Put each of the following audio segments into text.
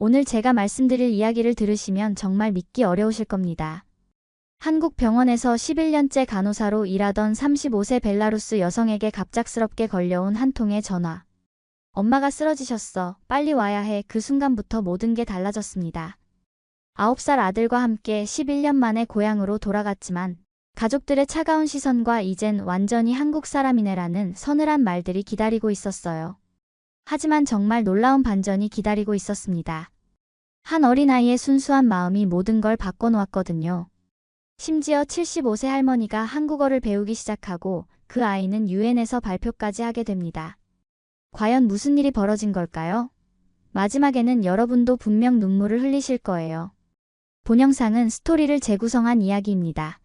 오늘 제가 말씀드릴 이야기를 들으시면 정말 믿기 어려우실 겁니다. 한국 병원에서 11년째 간호사로 일하던 35세 벨라루스 여성에게 갑작스럽게 걸려온 한 통의 전화. 엄마가 쓰러지셨어. 빨리 와야 해. 그 순간부터 모든 게 달라졌습니다. 9살 아들과 함께 11년 만에 고향으로 돌아갔지만 가족들의 차가운 시선과 이젠 완전히 한국 사람이네라는 서늘한 말들이 기다리고 있었어요. 하지만 정말 놀라운 반전이 기다리고 있었습니다. 한 어린아이의 순수한 마음이 모든 걸 바꿔놓았거든요. 심지어 75세 할머니가 한국어를 배우기 시작하고 그 아이는 유엔에서 발표까지 하게 됩니다. 과연 무슨 일이 벌어진 걸까요? 마지막에는 여러분도 분명 눈물을 흘리실 거예요. 본 영상은 스토리를 재구성한 이야기입니다.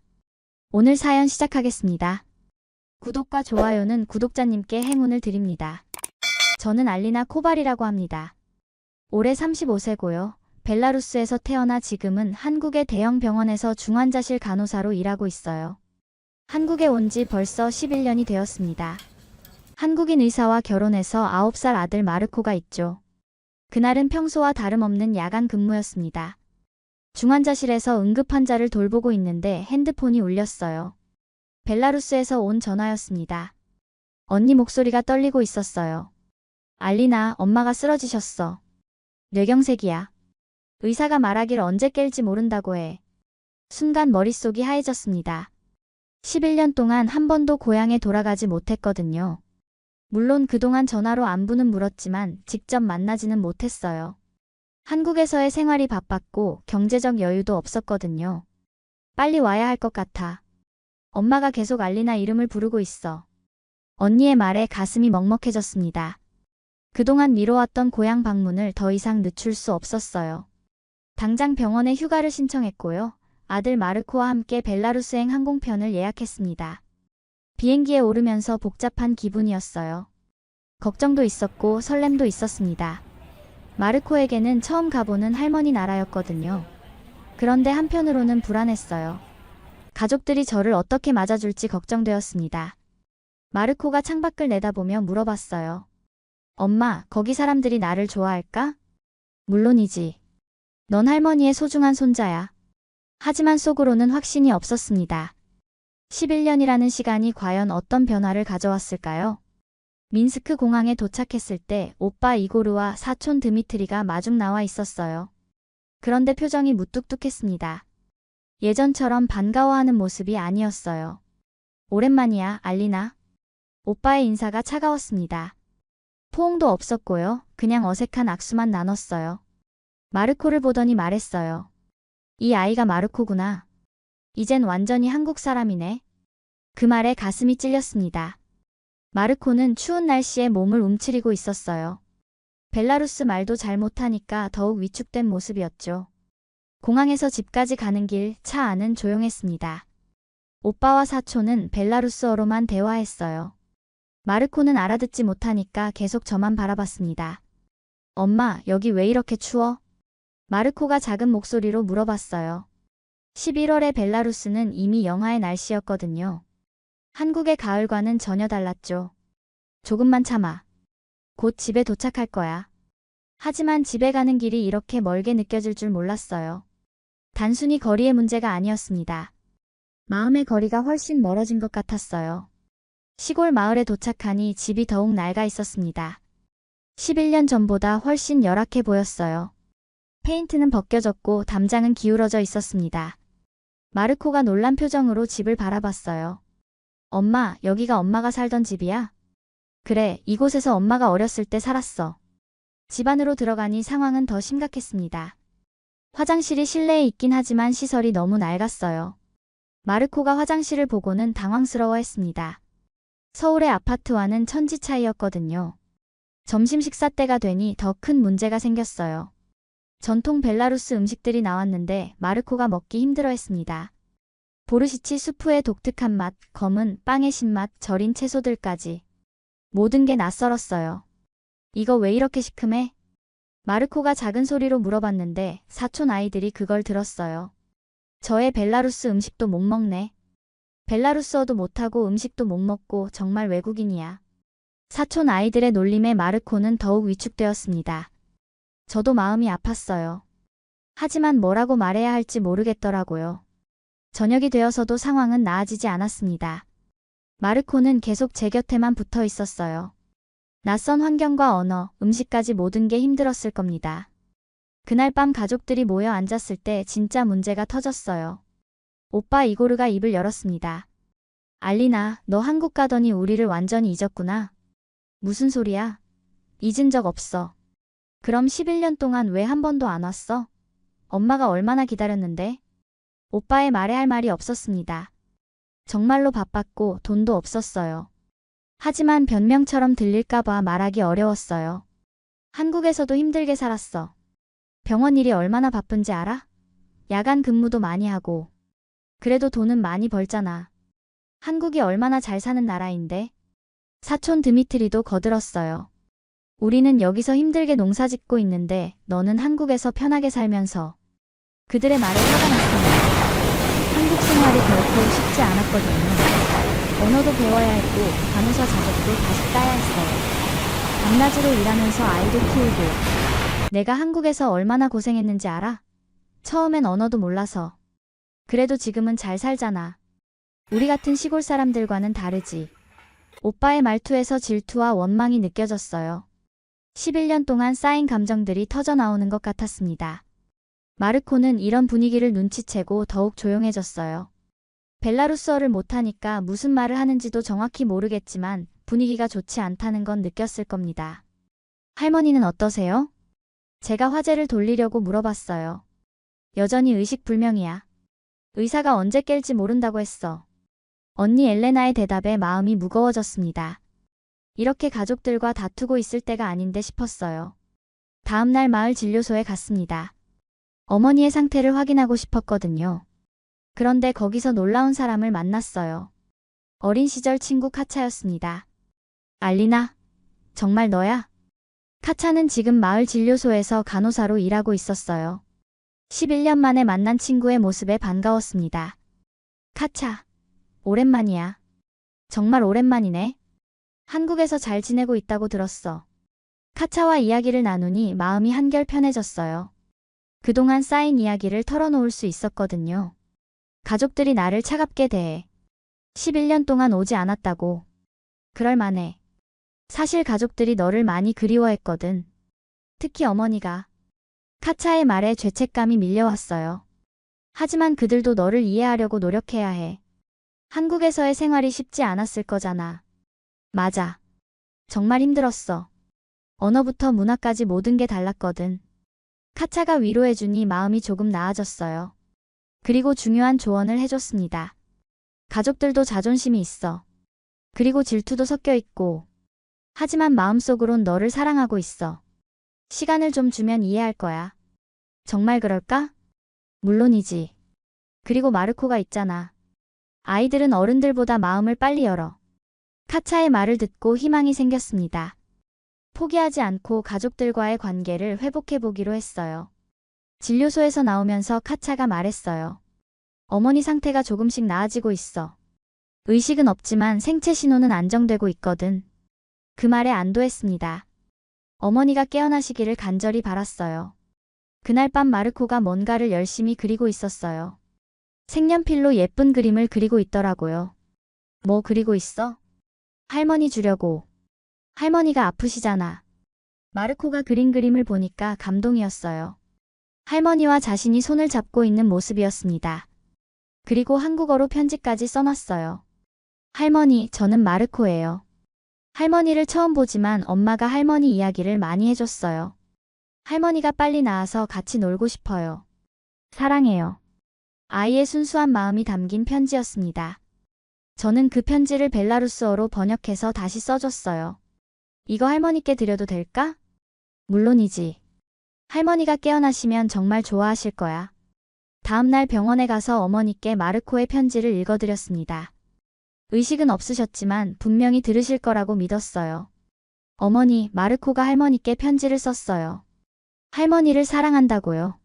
오늘 사연 시작하겠습니다. 구독과 좋아요는 구독자님께 행운을 드립니다. 저는 알리나 코발이라고 합니다. 올해 35세고요. 벨라루스에서 태어나 지금은 한국의 대형 병원에서 중환자실 간호사로 일하고 있어요. 한국에 온 지 벌써 11년이 되었습니다. 한국인 의사와 결혼해서 9살 아들 마르코가 있죠. 그날은 평소와 다름없는 야간 근무였습니다. 중환자실에서 응급 환자를 돌보고 있는데 핸드폰이 울렸어요. 벨라루스에서 온 전화였습니다. 언니 목소리가 떨리고 있었어요. 알리나, 엄마가 쓰러지셨어. 뇌경색이야. 의사가 말하길 언제 깰지 모른다고 해. 순간 머릿속이 하얘졌습니다. 11년 동안 한 번도 고향에 돌아가지 못했거든요. 물론 그동안 전화로 안부는 물었지만 직접 만나지는 못했어요. 한국에서의 생활이 바빴고 경제적 여유도 없었거든요. 빨리 와야 할 것 같아. 엄마가 계속 알리나 이름을 부르고 있어. 언니의 말에 가슴이 먹먹해졌습니다. 그동안 미뤄왔던 고향 방문을 더 이상 늦출 수 없었어요. 당장 병원에 휴가를 신청했고요. 아들 마르코와 함께 벨라루스행 항공편을 예약했습니다. 비행기에 오르면서 복잡한 기분이었어요. 걱정도 있었고 설렘도 있었습니다. 마르코에게는 처음 가보는 할머니 나라였거든요. 그런데 한편으로는 불안했어요. 가족들이 저를 어떻게 맞아줄지 걱정되었습니다. 마르코가 창밖을 내다보며 물어봤어요. 엄마, 거기 사람들이 나를 좋아할까? 물론이지. 넌 할머니의 소중한 손자야. 하지만 속으로는 확신이 없었습니다. 11년이라는 시간이 과연 어떤 변화를 가져왔을까요? 민스크 공항에 도착했을 때 오빠 이고르와 사촌 드미트리가 마중 나와 있었어요. 그런데 표정이 무뚝뚝했습니다. 예전처럼 반가워하는 모습이 아니었어요. 오랜만이야, 알리나. 오빠의 인사가 차가웠습니다. 포옹도 없었고요. 그냥 어색한 악수만 나눴어요. 마르코를 보더니 말했어요. 이 아이가 마르코구나. 이젠 완전히 한국 사람이네. 그 말에 가슴이 찔렸습니다. 마르코는 추운 날씨에 몸을 움츠리고 있었어요. 벨라루스 말도 잘 못하니까 더욱 위축된 모습이었죠. 공항에서 집까지 가는 길 차 안은 조용했습니다. 오빠와 사촌은 벨라루스어로만 대화했어요. 마르코는 알아듣지 못하니까 계속 저만 바라봤습니다. 엄마, 여기 왜 이렇게 추워? 마르코가 작은 목소리로 물어봤어요. 11월의 벨라루스는 이미 영하의 날씨였거든요. 한국의 가을과는 전혀 달랐죠. 조금만 참아. 곧 집에 도착할 거야. 하지만 집에 가는 길이 이렇게 멀게 느껴질 줄 몰랐어요. 단순히 거리의 문제가 아니었습니다. 마음의 거리가 훨씬 멀어진 것 같았어요. 시골 마을에 도착하니 집이 더욱 낡아 있었습니다. 11년 전보다 훨씬 열악해 보였어요. 페인트는 벗겨졌고 담장은 기울어져 있었습니다. 마르코가 놀란 표정으로 집을 바라봤어요. 엄마, 여기가 엄마가 살던 집이야? 그래, 이곳에서 엄마가 어렸을 때 살았어. 집 안으로 들어가니 상황은 더 심각했습니다. 화장실이 실내에 있긴 하지만 시설이 너무 낡았어요. 마르코가 화장실을 보고는 당황스러워했습니다. 서울의 아파트와는 천지 차이였거든요. 점심 식사 때가 되니 더 큰 문제가 생겼어요. 전통 벨라루스 음식들이 나왔는데 마르코가 먹기 힘들어했습니다. 보르시치 수프의 독특한 맛, 검은 빵의 신맛, 절인 채소들까지. 모든 게 낯설었어요. 이거 왜 이렇게 시큼해? 마르코가 작은 소리로 물어봤는데 사촌 아이들이 그걸 들었어요. 저의 벨라루스 음식도 못 먹네. 벨라루스어도 못하고 음식도 못 먹고 정말 외국인이야. 사촌 아이들의 놀림에 마르코는 더욱 위축되었습니다. 저도 마음이 아팠어요. 하지만 뭐라고 말해야 할지 모르겠더라고요. 저녁이 되어서도 상황은 나아지지 않았습니다. 마르코는 계속 제 곁에만 붙어 있었어요. 낯선 환경과 언어, 음식까지 모든 게 힘들었을 겁니다. 그날 밤 가족들이 모여 앉았을 때 진짜 문제가 터졌어요. 오빠 이고르가 입을 열었습니다. 알리나, 너 한국 가더니 우리를 완전히 잊었구나. 무슨 소리야? 잊은 적 없어. 그럼 11년 동안 왜 한 번도 안 왔어? 엄마가 얼마나 기다렸는데? 오빠의 말에 할 말이 없었습니다. 정말로 바빴고 돈도 없었어요. 하지만 변명처럼 들릴까봐 말하기 어려웠어요. 한국에서도 힘들게 살았어. 병원 일이 얼마나 바쁜지 알아? 야간 근무도 많이 하고. 그래도 돈은 많이 벌잖아. 한국이 얼마나 잘 사는 나라인데. 사촌 드미트리도 거들었어요. 우리는 여기서 힘들게 농사 짓고 있는데 너는 한국에서 편하게 살면서. 그들의 말에 화가 났습니다. 한국 생활이 결코 쉽지 않았거든요. 언어도 배워야 했고 간호사 자격도 다시 따야 했어요. 밤낮으로 일하면서 아이도 키우고. 내가 한국에서 얼마나 고생했는지 알아? 처음엔 언어도 몰라서. 그래도 지금은 잘 살잖아. 우리 같은 시골 사람들과는 다르지. 오빠의 말투에서 질투와 원망이 느껴졌어요. 11년 동안 쌓인 감정들이 터져나오는 것 같았습니다. 마르코는 이런 분위기를 눈치채고 더욱 조용해졌어요. 벨라루스어를 못하니까 무슨 말을 하는지도 정확히 모르겠지만 분위기가 좋지 않다는 건 느꼈을 겁니다. 할머니는 어떠세요? 제가 화제를 돌리려고 물어봤어요. 여전히 의식불명이야. 의사가 언제 깰지 모른다고 했어. 언니 엘레나의 대답에 마음이 무거워졌습니다. 이렇게 가족들과 다투고 있을 때가 아닌데 싶었어요. 다음날 마을 진료소에 갔습니다. 어머니의 상태를 확인하고 싶었거든요. 그런데 거기서 놀라운 사람을 만났어요. 어린 시절 친구 카차였습니다. 알리나, 정말 너야? 카차는 지금 마을 진료소에서 간호사로 일하고 있었어요. 11년 만에 만난 친구의 모습에 반가웠습니다. 카차, 오랜만이야. 정말 오랜만이네. 한국에서 잘 지내고 있다고 들었어. 카차와 이야기를 나누니 마음이 한결 편해졌어요. 그동안 쌓인 이야기를 털어놓을 수 있었거든요. 가족들이 나를 차갑게 대해 11년 동안 오지 않았다고. 그럴 만해. 사실 가족들이 너를 많이 그리워했거든. 특히 어머니가. 카차의 말에 죄책감이 밀려왔어요. 하지만 그들도 너를 이해하려고 노력해야 해. 한국에서의 생활이 쉽지 않았을 거잖아. 맞아. 정말 힘들었어. 언어부터 문화까지 모든 게 달랐거든. 카차가 위로해주니 마음이 조금 나아졌어요. 그리고 중요한 조언을 해줬습니다. 가족들도 자존심이 있어. 그리고 질투도 섞여 있고. 하지만 마음속으론 너를 사랑하고 있어. 시간을 좀 주면 이해할 거야. 정말 그럴까? 물론이지. 그리고 마르코가 있잖아. 아이들은 어른들보다 마음을 빨리 열어. 카차의 말을 듣고 희망이 생겼습니다. 포기하지 않고 가족들과의 관계를 회복해보기로 했어요. 진료소에서 나오면서 카차가 말했어요. 어머니 상태가 조금씩 나아지고 있어. 의식은 없지만 생체 신호는 안정되고 있거든. 그 말에 안도했습니다. 어머니가 깨어나시기를 간절히 바랐어요. 그날 밤 마르코가 뭔가를 열심히 그리고 있었어요. 색연필로 예쁜 그림을 그리고 있더라고요. 뭐 그리고 있어? 할머니 주려고. 할머니가 아프시잖아. 마르코가 그린 그림을 보니까 감동이었어요. 할머니와 자신이 손을 잡고 있는 모습이었습니다. 그리고 한국어로 편지까지 써놨어요. 할머니, 저는 마르코예요. 할머니를 처음 보지만 엄마가 할머니 이야기를 많이 해줬어요. 할머니가 빨리 나아서 같이 놀고 싶어요. 사랑해요. 아이의 순수한 마음이 담긴 편지였습니다. 저는 그 편지를 벨라루스어로 번역해서 다시 써줬어요. 이거 할머니께 드려도 될까? 물론이지. 할머니가 깨어나시면 정말 좋아하실 거야. 다음날 병원에 가서 어머니께 마르코의 편지를 읽어드렸습니다. 의식은 없으셨지만 분명히 들으실 거라고 믿었어요. 어머니, 마르코가 할머니께 편지를 썼어요. 할머니를 사랑한다고요.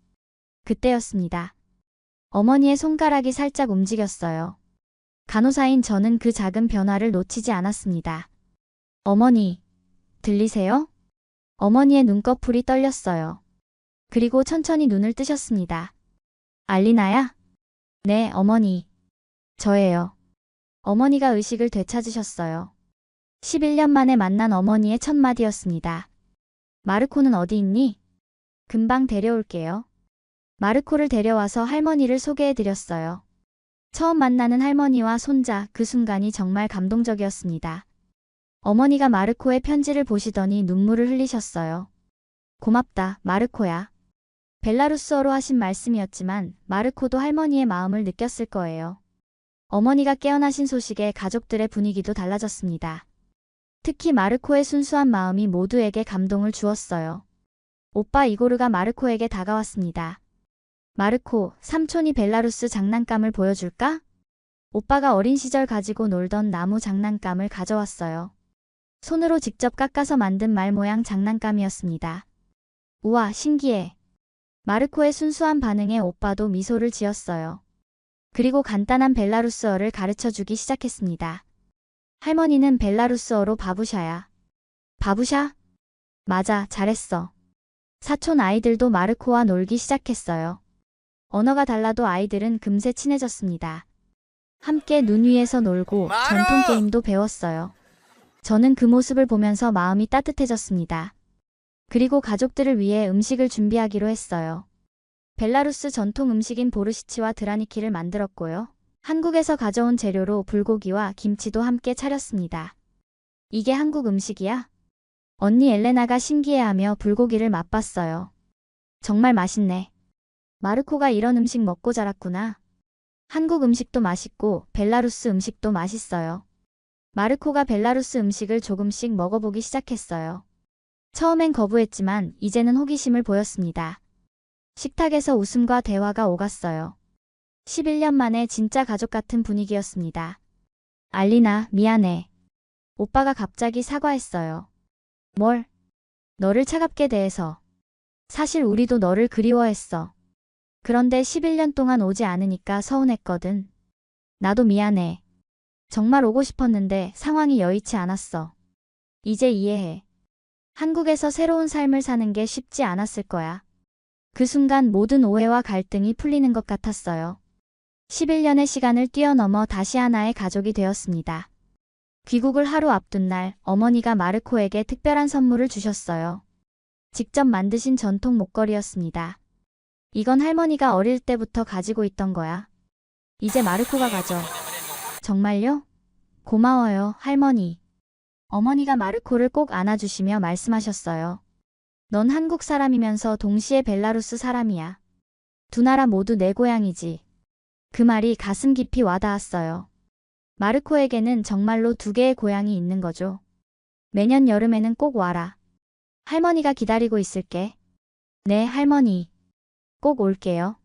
그때였습니다. 어머니의 손가락이 살짝 움직였어요. 간호사인 저는 그 작은 변화를 놓치지 않았습니다. 어머니, 들리세요? 어머니의 눈꺼풀이 떨렸어요. 그리고 천천히 눈을 뜨셨습니다. 알리나야? 네, 어머니. 저예요. 어머니가 의식을 되찾으셨어요. 11년 만에 만난 어머니의 첫 마디였습니다. 마르코는 어디 있니? 금방 데려올게요. 마르코를 데려와서 할머니를 소개해드렸어요. 처음 만나는 할머니와 손자, 그 순간이 정말 감동적이었습니다. 어머니가 마르코의 편지를 보시더니 눈물을 흘리셨어요. 고맙다, 마르코야. 벨라루스어로 하신 말씀이었지만 마르코도 할머니의 마음을 느꼈을 거예요. 어머니가 깨어나신 소식에 가족들의 분위기도 달라졌습니다. 특히 마르코의 순수한 마음이 모두에게 감동을 주었어요. 오빠 이고르가 마르코에게 다가왔습니다. 마르코, 삼촌이 벨라루스 장난감을 보여줄까? 오빠가 어린 시절 가지고 놀던 나무 장난감을 가져왔어요. 손으로 직접 깎아서 만든 말 모양 장난감이었습니다. 우와, 신기해. 마르코의 순수한 반응에 오빠도 미소를 지었어요. 그리고 간단한 벨라루스어를 가르쳐주기 시작했습니다. 할머니는 벨라루스어로 바부샤야. 바부샤? 맞아, 잘했어. 사촌 아이들도 마르코와 놀기 시작했어요. 언어가 달라도 아이들은 금세 친해졌습니다. 함께 눈 위에서 놀고 전통 게임도 배웠어요. 저는 그 모습을 보면서 마음이 따뜻해졌습니다. 그리고 가족들을 위해 음식을 준비하기로 했어요. 벨라루스 전통 음식인 보르시치와 드라니키를 만들었고요. 한국에서 가져온 재료로 불고기와 김치도 함께 차렸습니다. 이게 한국 음식이야? 언니 엘레나가 신기해하며 불고기를 맛봤어요. 정말 맛있네. 마르코가 이런 음식 먹고 자랐구나. 한국 음식도 맛있고 벨라루스 음식도 맛있어요. 마르코가 벨라루스 음식을 조금씩 먹어보기 시작했어요. 처음엔 거부했지만 이제는 호기심을 보였습니다. 식탁에서 웃음과 대화가 오갔어요. 11년 만에 진짜 가족 같은 분위기였습니다. 알리나, 미안해. 오빠가 갑자기 사과했어요. 뭘? 너를 차갑게 대해서. 사실 우리도 너를 그리워했어. 그런데 11년 동안 오지 않으니까 서운했거든. 나도 미안해. 정말 오고 싶었는데 상황이 여의치 않았어. 이제 이해해. 한국에서 새로운 삶을 사는 게 쉽지 않았을 거야. 그 순간 모든 오해와 갈등이 풀리는 것 같았어요. 11년의 시간을 뛰어넘어 다시 하나의 가족이 되었습니다. 귀국을 하루 앞둔 날 어머니가 마르코에게 특별한 선물을 주셨어요. 직접 만드신 전통 목걸이였습니다. 이건 할머니가 어릴 때부터 가지고 있던 거야. 이제 마르코가 가져. 정말요? 고마워요, 할머니. 어머니가 마르코를 꼭 안아주시며 말씀하셨어요. 넌 한국 사람이면서 동시에 벨라루스 사람이야. 두 나라 모두 내 고향이지. 그 말이 가슴 깊이 와닿았어요. 마르코에게는 정말로 두 개의 고향이 있는 거죠. 매년 여름에는 꼭 와라. 할머니가 기다리고 있을게. 네, 할머니. 꼭 올게요.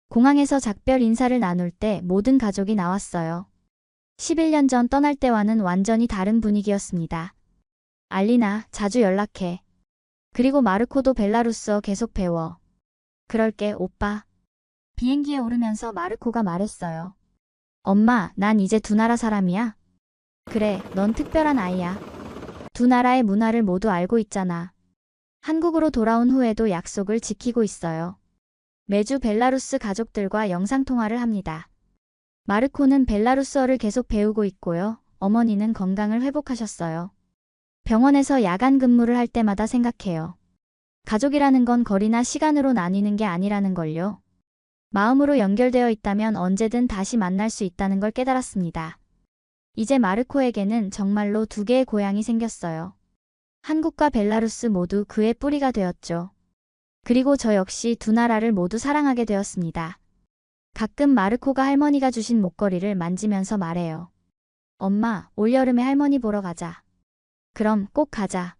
공항에서 작별 인사를 나눌 때 모든 가족이 나왔어요. 11년 전 떠날 때와는 완전히 다른 분위기였습니다. 알리나, 자주 연락해. 그리고 마르코도 벨라루스어 계속 배워. 그럴게, 오빠. 비행기에 오르면서 마르코가 말했어요. 엄마, 난 이제 두 나라 사람이야. 그래, 넌 특별한 아이야. 두 나라의 문화를 모두 알고 있잖아. 한국으로 돌아온 후에도 약속을 지키고 있어요. 매주 벨라루스 가족들과 영상통화를 합니다. 마르코는 벨라루스어를 계속 배우고 있고요. 어머니는 건강을 회복하셨어요. 병원에서 야간 근무를 할 때마다 생각해요. 가족이라는 건 거리나 시간으로 나뉘는 게 아니라는 걸요. 마음으로 연결되어 있다면 언제든 다시 만날 수 있다는 걸 깨달았습니다. 이제 마르코에게는 정말로 두 개의 고향이 생겼어요. 한국과 벨라루스 모두 그의 뿌리가 되었죠. 그리고 저 역시 두 나라를 모두 사랑하게 되었습니다. 가끔 마르코가 할머니가 주신 목걸이를 만지면서 말해요. 엄마, 올여름에 할머니 보러 가자. 그럼 꼭 가자.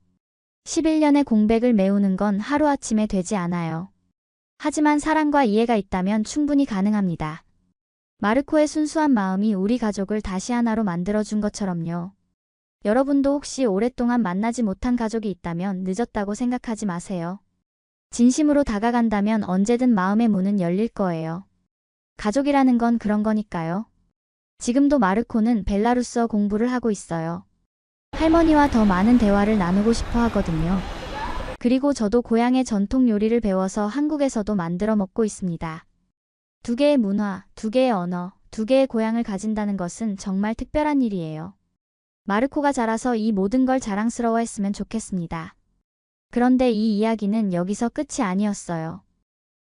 11년의 공백을 메우는 건 하루아침에 되지 않아요. 하지만 사랑과 이해가 있다면 충분히 가능합니다. 마르코의 순수한 마음이 우리 가족을 다시 하나로 만들어준 것처럼요. 여러분도 혹시 오랫동안 만나지 못한 가족이 있다면 늦었다고 생각하지 마세요. 진심으로 다가간다면 언제든 마음의 문은 열릴 거예요. 가족이라는 건 그런 거니까요. 지금도 마르코는 벨라루스어 공부를 하고 있어요. 할머니와 더 많은 대화를 나누고 싶어 하거든요. 그리고 저도 고향의 전통 요리를 배워서 한국에서도 만들어 먹고 있습니다. 두 개의 문화, 두 개의 언어, 두 개의 고향을 가진다는 것은 정말 특별한 일이에요. 마르코가 자라서 이 모든 걸 자랑스러워했으면 좋겠습니다. 그런데 이 이야기는 여기서 끝이 아니었어요.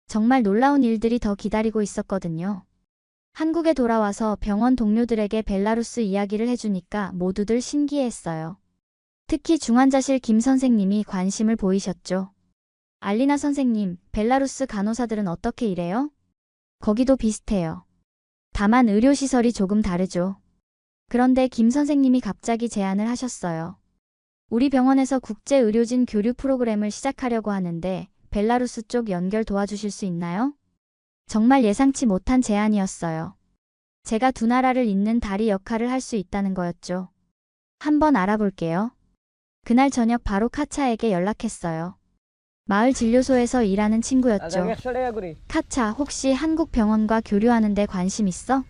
정말 놀라운 일들이 더 기다리고 있었거든요. 한국에 돌아와서 병원 동료들에게 벨라루스 이야기를 해주니까 모두들 신기해했어요. 특히 중환자실 김 선생님이 관심을 보이셨죠. 알리나 선생님, 벨라루스 간호사들은 어떻게 일해요? 거기도 비슷해요. 다만 의료시설이 조금 다르죠. 그런데 김 선생님이 갑자기 제안을 하셨어요. 우리 병원에서 국제의료진 교류 프로그램을 시작하려고 하는데 벨라루스 쪽 연결 도와주실 수 있나요? 정말 예상치 못한 제안이었어요. 제가 두 나라를 잇는 다리 역할을 할 수 있다는 거였죠. 한번 알아볼게요. 그날 저녁 바로 카차에게 연락했어요. 마을 진료소에서 일하는 친구였죠. 카차, 혹시 한국 병원과 교류하는 데 관심 있어?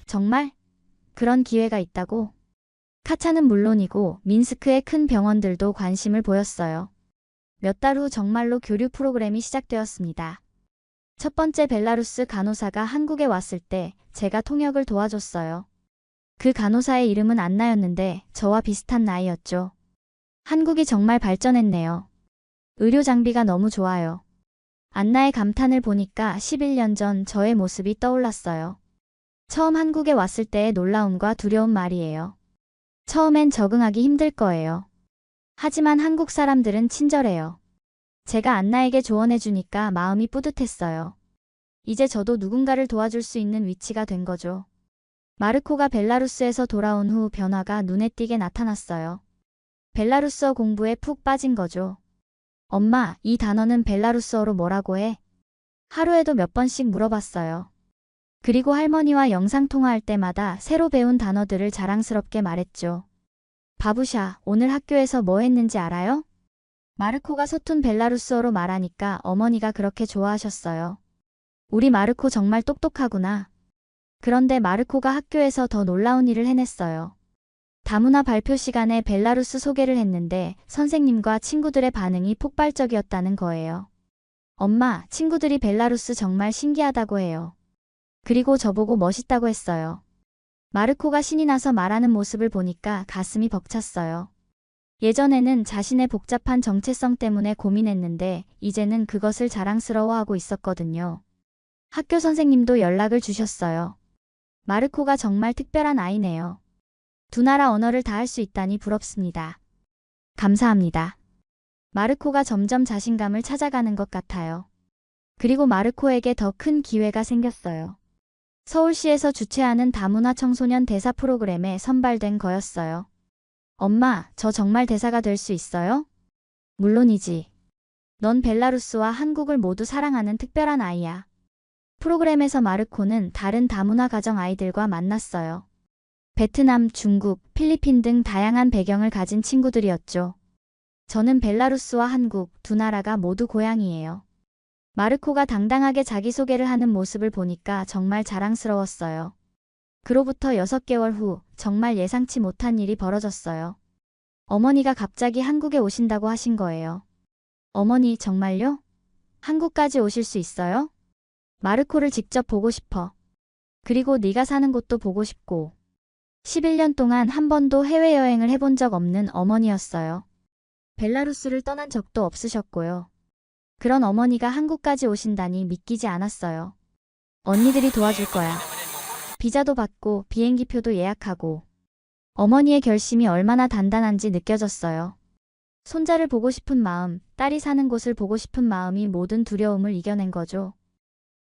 정말? 그런 기회가 있다고? 카차는 물론이고 민스크의 큰 병원들도 관심을 보였어요. 몇 달 후 정말로 교류 프로그램이 시작되었습니다. 첫 번째 벨라루스 간호사가 한국에 왔을 때 제가 통역을 도와줬어요. 그 간호사의 이름은 안나였는데 저와 비슷한 나이였죠. 한국이 정말 발전했네요. 의료 장비가 너무 좋아요. 안나의 감탄을 보니까 11년 전 저의 모습이 떠올랐어요. 처음 한국에 왔을 때의 놀라움과 두려움 말이에요. 처음엔 적응하기 힘들 거예요. 하지만 한국 사람들은 친절해요. 제가 안나에게 조언해주니까 마음이 뿌듯했어요. 이제 저도 누군가를 도와줄 수 있는 위치가 된 거죠. 마르코가 벨라루스에서 돌아온 후 변화가 눈에 띄게 나타났어요. 벨라루스어 공부에 푹 빠진 거죠. 엄마, 이 단어는 벨라루스어로 뭐라고 해? 하루에도 몇 번씩 물어봤어요. 그리고 할머니와 영상통화할 때마다 새로 배운 단어들을 자랑스럽게 말했죠. 바부샤, 오늘 학교에서 뭐 했는지 알아요? 마르코가 서툰 벨라루스어로 말하니까 어머니가 그렇게 좋아하셨어요. 우리 마르코 정말 똑똑하구나. 그런데 마르코가 학교에서 더 놀라운 일을 해냈어요. 다문화 발표 시간에 벨라루스 소개를 했는데 선생님과 친구들의 반응이 폭발적이었다는 거예요. 엄마, 친구들이 벨라루스 정말 신기하다고 해요. 그리고 저보고 멋있다고 했어요. 마르코가 신이 나서 말하는 모습을 보니까 가슴이 벅찼어요. 예전에는 자신의 복잡한 정체성 때문에 고민했는데 이제는 그것을 자랑스러워하고 있었거든요. 학교 선생님도 연락을 주셨어요. 마르코가 정말 특별한 아이네요. 두 나라 언어를 다 할 수 있다니 부럽습니다. 감사합니다. 마르코가 점점 자신감을 찾아가는 것 같아요. 그리고 마르코에게 더 큰 기회가 생겼어요. 서울시에서 주최하는 다문화 청소년 대사 프로그램에 선발된 거였어요. 엄마, 저 정말 대사가 될 수 있어요? 물론이지. 넌 벨라루스와 한국을 모두 사랑하는 특별한 아이야. 프로그램에서 마르코는 다른 다문화 가정 아이들과 만났어요. 베트남, 중국, 필리핀 등 다양한 배경을 가진 친구들이었죠. 저는 벨라루스와 한국 두 나라가 모두 고향이에요. 마르코가 당당하게 자기소개를 하는 모습을 보니까 정말 자랑스러웠어요. 그로부터 6개월 후 정말 예상치 못한 일이 벌어졌어요. 어머니가 갑자기 한국에 오신다고 하신 거예요. 어머니, 정말요? 한국까지 오실 수 있어요? 마르코를 직접 보고 싶어. 그리고 네가 사는 곳도 보고 싶고. 11년 동안 한 번도 해외여행을 해본 적 없는 어머니였어요. 벨라루스를 떠난 적도 없으셨고요. 그런 어머니가 한국까지 오신다니 믿기지 않았어요. 언니들이 도와줄 거야. 비자도 받고 비행기표도 예약하고. 어머니의 결심이 얼마나 단단한지 느껴졌어요. 손자를 보고 싶은 마음, 딸이 사는 곳을 보고 싶은 마음이 모든 두려움을 이겨낸 거죠.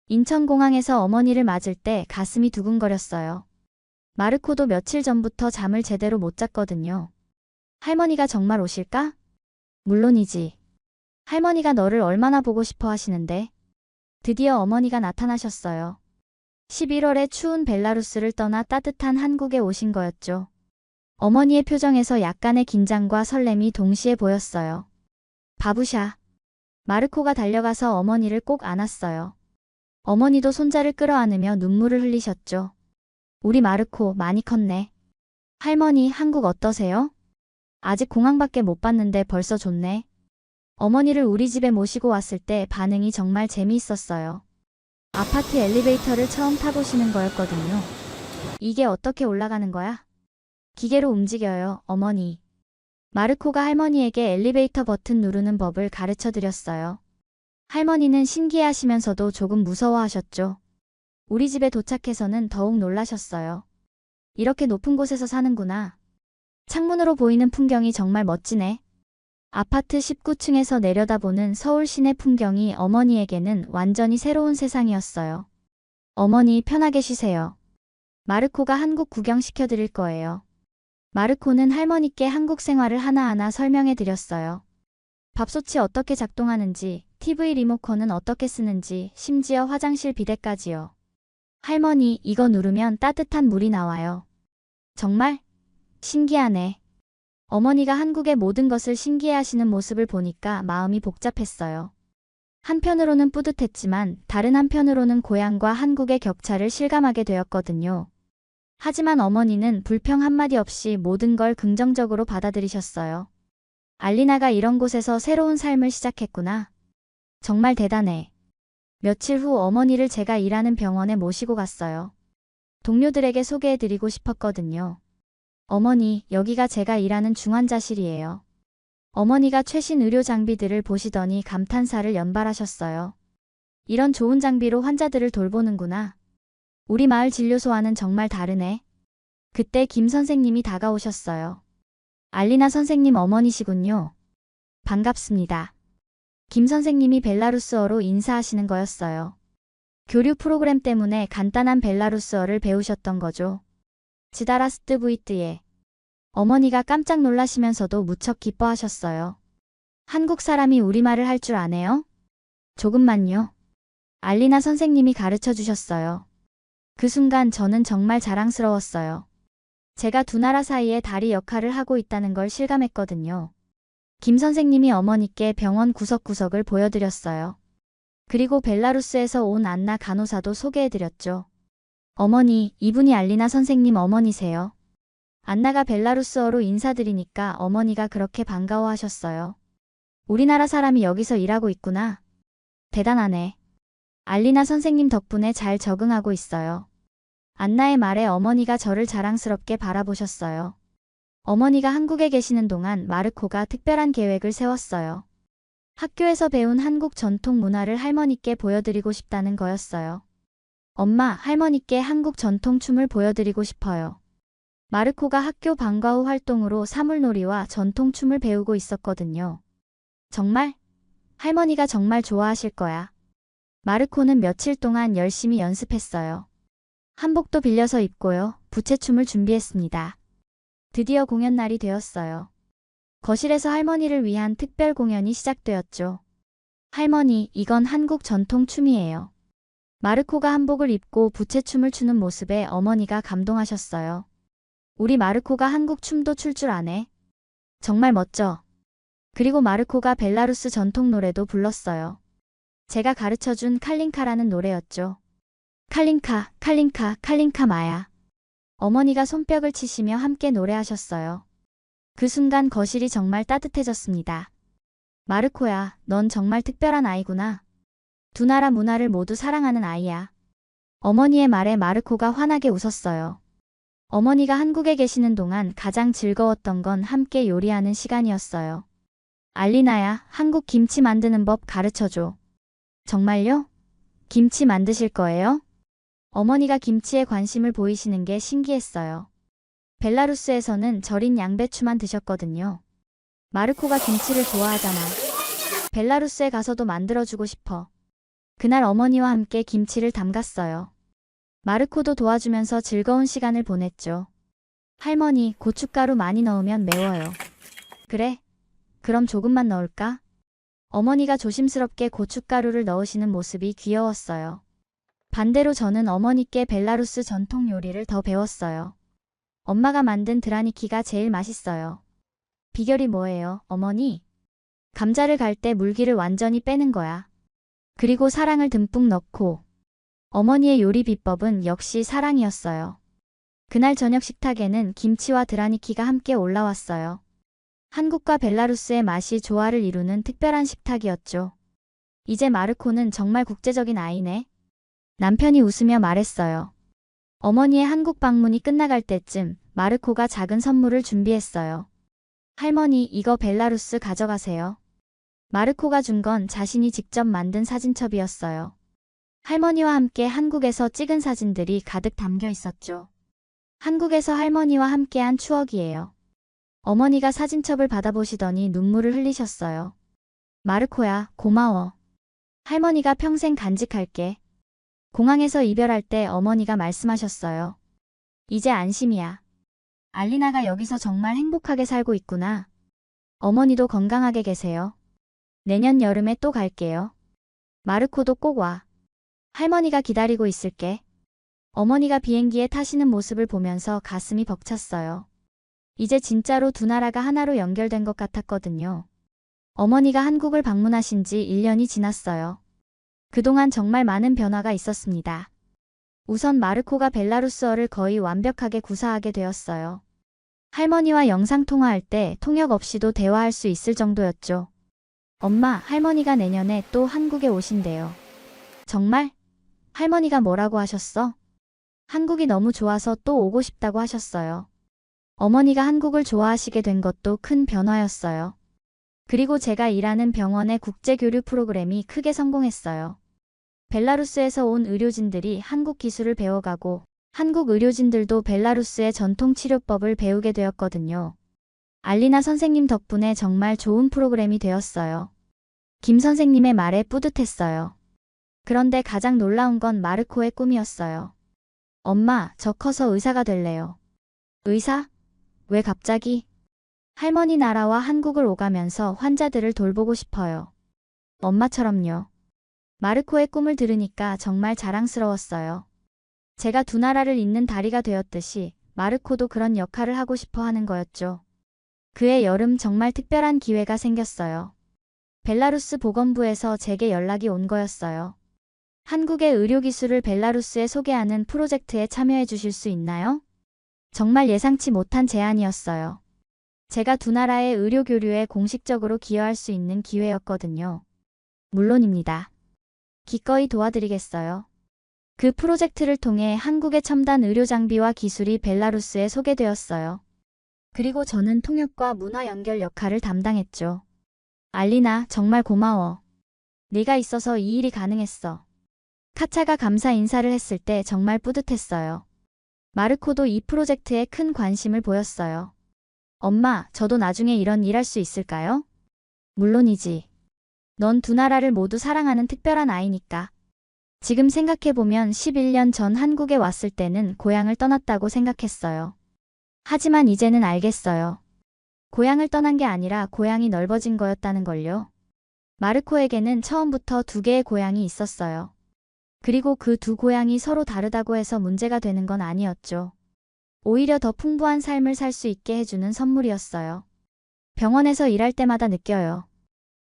인천공항에서 어머니를 맞을 때 가슴이 두근거렸어요. 마르코도 며칠 전부터 잠을 제대로 못 잤거든요. 할머니가 정말 오실까? 물론이지. 할머니가 너를 얼마나 보고 싶어 하시는데. 드디어 어머니가 나타나셨어요. 11월에 추운 벨라루스를 떠나 따뜻한 한국에 오신 거였죠. 어머니의 표정에서 약간의 긴장과 설렘이 동시에 보였어요. 바부샤. 마르코가 달려가서 어머니를 꼭 안았어요. 어머니도 손자를 끌어안으며 눈물을 흘리셨죠. 우리 마르코 많이 컸네. 할머니, 한국 어떠세요? 아직 공항밖에 못 봤는데 벌써 좋네. 어머니를 우리 집에 모시고 왔을 때 반응이 정말 재미있었어요. 아파트 엘리베이터를 처음 타보시는 거였거든요. 이게 어떻게 올라가는 거야? 기계로 움직여요, 어머니. 마르코가 할머니에게 엘리베이터 버튼 누르는 법을 가르쳐 드렸어요. 할머니는 신기해하시면서도 조금 무서워하셨죠. 우리 집에 도착해서는 더욱 놀라셨어요. 이렇게 높은 곳에서 사는구나. 창문으로 보이는 풍경이 정말 멋지네. 아파트 19층에서 내려다보는 서울 시내 풍경이 어머니에게는 완전히 새로운 세상이었어요. 어머니 편하게 쉬세요. 마르코가 한국 구경시켜 드릴 거예요. 마르코는 할머니께 한국 생활을 하나하나 설명해 드렸어요. 밥솥이 어떻게 작동하는지, TV 리모컨은 어떻게 쓰는지, 심지어 화장실 비데까지요. 할머니, 이거 누르면 따뜻한 물이 나와요. 정말? 신기하네. 어머니가 한국의 모든 것을 신기해하시는 모습을 보니까 마음이 복잡했어요. 한편으로는 뿌듯했지만 다른 한편으로는 고향과 한국의 격차를 실감하게 되었거든요. 하지만 어머니는 불평 한마디 없이 모든 걸 긍정적으로 받아들이셨어요. 알리나가 이런 곳에서 새로운 삶을 시작했구나. 정말 대단해. 며칠 후 어머니를 제가 일하는 병원에 모시고 갔어요. 동료들에게 소개해드리고 싶었거든요. 어머니, 여기가 제가 일하는 중환자실이에요. 어머니가 최신 의료 장비들을 보시더니 감탄사를 연발하셨어요. 이런 좋은 장비로 환자들을 돌보는구나. 우리 마을 진료소와는 정말 다르네. 그때 김 선생님이 다가오셨어요. 알리나 선생님 어머니시군요. 반갑습니다. 김 선생님이 벨라루스어로 인사하시는 거였어요. 교류 프로그램 때문에 간단한 벨라루스어를 배우셨던 거죠. 지다라스트부이트예. 어머니가 깜짝 놀라시면서도 무척 기뻐하셨어요. 한국 사람이 우리말을 할 줄 아네요? 조금만요. 알리나 선생님이 가르쳐 주셨어요. 그 순간 저는 정말 자랑스러웠어요. 제가 두 나라 사이에 다리 역할을 하고 있다는 걸 실감했거든요. 김 선생님이 어머니께 병원 구석구석을 보여드렸어요. 그리고 벨라루스에서 온 안나 간호사도 소개해드렸죠. 어머니, 이분이 알리나 선생님 어머니세요. 안나가 벨라루스어로 인사드리니까 어머니가 그렇게 반가워하셨어요. 우리나라 사람이 여기서 일하고 있구나. 대단하네. 알리나 선생님 덕분에 잘 적응하고 있어요. 안나의 말에 어머니가 저를 자랑스럽게 바라보셨어요. 어머니가 한국에 계시는 동안 마르코가 특별한 계획을 세웠어요. 학교에서 배운 한국 전통 문화를 할머니께 보여드리고 싶다는 거였어요. 엄마, 할머니께 한국 전통 춤을 보여드리고 싶어요. 마르코가 학교 방과 후 활동으로 사물놀이와 전통 춤을 배우고 있었거든요. 정말? 할머니가 정말 좋아하실 거야. 마르코는 며칠 동안 열심히 연습했어요. 한복도 빌려서 입고요. 부채춤을 준비했습니다. 드디어 공연 날이 되었어요. 거실에서 할머니를 위한 특별 공연이 시작되었죠. 할머니, 이건 한국 전통 춤이에요. 마르코가 한복을 입고 부채춤을 추는 모습에 어머니가 감동하셨어요. 우리 마르코가 한국 춤도 출 줄 아네. 정말 멋져. 그리고 마르코가 벨라루스 전통 노래도 불렀어요. 제가 가르쳐준 칼링카라는 노래였죠. 칼링카, 칼링카, 칼링카 마야. 어머니가 손뼉을 치시며 함께 노래하셨어요. 그 순간 거실이 정말 따뜻해졌습니다. 마르코야, 넌 정말 특별한 아이구나. 두 나라 문화를 모두 사랑하는 아이야. 어머니의 말에 마르코가 환하게 웃었어요. 어머니가 한국에 계시는 동안 가장 즐거웠던 건 함께 요리하는 시간이었어요. 알리나야, 한국 김치 만드는 법 가르쳐줘. 정말요? 김치 만드실 거예요? 어머니가 김치에 관심을 보이시는 게 신기했어요. 벨라루스에서는 절인 양배추만 드셨거든요. 마르코가 김치를 좋아하잖아. 벨라루스에 가서도 만들어주고 싶어. 그날 어머니와 함께 김치를 담갔어요. 마르코도 도와주면서 즐거운 시간을 보냈죠. 할머니, 고춧가루 많이 넣으면 매워요. 그래? 그럼 조금만 넣을까? 어머니가 조심스럽게 고춧가루를 넣으시는 모습이 귀여웠어요. 반대로 저는 어머니께 벨라루스 전통 요리를 더 배웠어요. 엄마가 만든 드라니키가 제일 맛있어요. 비결이 뭐예요, 어머니? 감자를 갈 때 물기를 완전히 빼는 거야. 그리고 사랑을 듬뿍 넣고. 어머니의 요리 비법은 역시 사랑이었어요. 그날 저녁 식탁에는 김치와 드라니키가 함께 올라왔어요. 한국과 벨라루스의 맛이 조화를 이루는 특별한 식탁이었죠. 이제 마르코는 정말 국제적인 아이네. 남편이 웃으며 말했어요. 어머니의 한국 방문이 끝나갈 때쯤 마르코가 작은 선물을 준비했어요. 할머니, 이거 벨라루스 가져가세요. 마르코가 준 건 자신이 직접 만든 사진첩이었어요. 할머니와 함께 한국에서 찍은 사진들이 가득 담겨 있었죠. 한국에서 할머니와 함께한 추억이에요. 어머니가 사진첩을 받아보시더니 눈물을 흘리셨어요. 마르코야, 고마워. 할머니가 평생 간직할게. 공항에서 이별할 때 어머니가 말씀하셨어요. 이제 안심이야. 알리나가 여기서 정말 행복하게 살고 있구나. 어머니도 건강하게 계세요. 내년 여름에 또 갈게요. 마르코도 꼭 와. 할머니가 기다리고 있을게. 어머니가 비행기에 타시는 모습을 보면서 가슴이 벅찼어요. 이제 진짜로 두 나라가 하나로 연결된 것 같았거든요. 어머니가 한국을 방문하신 지 1년이 지났어요. 그동안 정말 많은 변화가 있었습니다. 우선 마르코가 벨라루스어를 거의 완벽하게 구사하게 되었어요. 할머니와 영상통화할 때 통역 없이도 대화할 수 있을 정도였죠. 엄마, 할머니가 내년에 또 한국에 오신대요. 정말? 할머니가 뭐라고 하셨어? 한국이 너무 좋아서 또 오고 싶다고 하셨어요. 어머니가 한국을 좋아하시게 된 것도 큰 변화였어요. 그리고 제가 일하는 병원의 국제교류 프로그램이 크게 성공했어요. 벨라루스에서 온 의료진들이 한국 기술을 배워가고 한국 의료진들도 벨라루스의 전통 치료법을 배우게 되었거든요. 알리나 선생님 덕분에 정말 좋은 프로그램이 되었어요. 김 선생님의 말에 뿌듯했어요. 그런데 가장 놀라운 건 마르코의 꿈이었어요. 엄마, 저 커서 의사가 될래요. 의사? 왜 갑자기? 할머니 나라와 한국을 오가면서 환자들을 돌보고 싶어요. 엄마처럼요. 마르코의 꿈을 들으니까 정말 자랑스러웠어요. 제가 두 나라를 잇는 다리가 되었듯이 마르코도 그런 역할을 하고 싶어 하는 거였죠. 그해 여름 정말 특별한 기회가 생겼어요. 벨라루스 보건부에서 제게 연락이 온 거였어요. 한국의 의료기술을 벨라루스에 소개하는 프로젝트에 참여해 주실 수 있나요? 정말 예상치 못한 제안이었어요. 제가 두 나라의 의료 교류에 공식적으로 기여할 수 있는 기회였거든요. 물론입니다. 기꺼이 도와드리겠어요. 그 프로젝트를 통해 한국의 첨단 의료 장비와 기술이 벨라루스에 소개되었어요. 그리고 저는 통역과 문화 연결 역할을 담당했죠. 알리나, 정말 고마워. 네가 있어서 이 일이 가능했어. 카차가 감사 인사를 했을 때 정말 뿌듯했어요. 마르코도 이 프로젝트에 큰 관심을 보였어요. 엄마, 저도 나중에 이런 일 할 수 있을까요? 물론이지. 넌 두 나라를 모두 사랑하는 특별한 아이니까. 지금 생각해보면 11년 전 한국에 왔을 때는 고향을 떠났다고 생각했어요. 하지만 이제는 알겠어요. 고향을 떠난 게 아니라 고향이 넓어진 거였다는 걸요. 마르코에게는 처음부터 두 개의 고향이 있었어요. 그리고 그 두 고향이 서로 다르다고 해서 문제가 되는 건 아니었죠. 오히려 더 풍부한 삶을 살 수 있게 해주는 선물이었어요. 병원에서 일할 때마다 느껴요.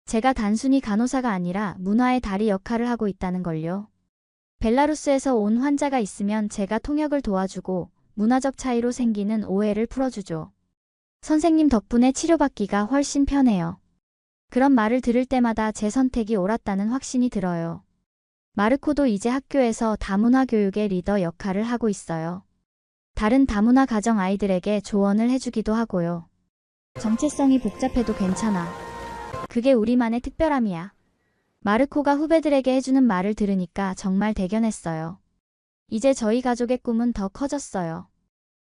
제가 단순히 간호사가 아니라 문화의 다리 역할을 하고 있다는 걸요. 벨라루스에서 온 환자가 있으면 제가 통역을 도와주고 문화적 차이로 생기는 오해를 풀어주죠. 선생님 덕분에 치료받기가 훨씬 편해요. 그런 말을 들을 때마다 제 선택이 옳았다는 확신이 들어요. 마르코도 이제 학교에서 다문화 교육의 리더 역할을 하고 있어요. 다른 다문화 가정 아이들에게 조언을 해주기도 하고요. 정체성이 복잡해도 괜찮아. 그게 우리만의 특별함이야. 마르코가 후배들에게 해주는 말을 들으니까 정말 대견했어요. 이제 저희 가족의 꿈은 더 커졌어요.